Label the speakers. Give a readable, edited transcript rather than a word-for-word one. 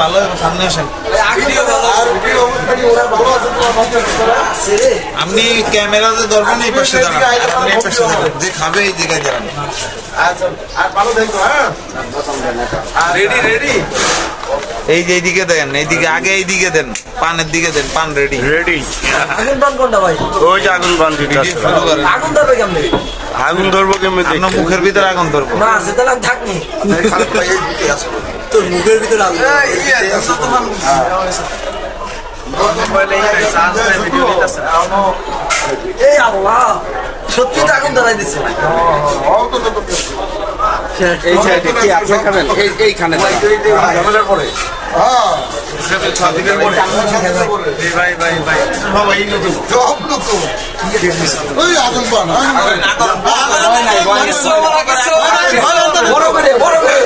Speaker 1: ভালো সামনে আসেন। আপনি ক্যামেরাতে ধরবেন, এই পাশে দাঁড়ান, আপনি এই পাশে দাঁড়ান, যে খাবে এই জায়গায় দাঁড়ান। এই যে এইদিকে দেন, এইদিকে আগে এইদিকে দেন, পানের দিকে দেন, পান রেডি
Speaker 2: রেডি।
Speaker 3: আগুন পান কোনটা ভাই?
Speaker 2: ওই যে আগুন বান দিতে আছে।
Speaker 3: আগুন ধরবে কেমনে?
Speaker 2: আগুন ধরবো কেমনি দেখি।
Speaker 1: আপনার মুখের ভিতরে আগুন ধরবো।
Speaker 3: না সেটা না থাকনি। তোর মুখের ভিতরে আগুন। এই আল্লাহ, সত্যি তো আগুন ধরাই দিচ্ছে।
Speaker 4: এই সাইডে কি আপনি খাবেন? এইখানে পরে
Speaker 3: বড় করে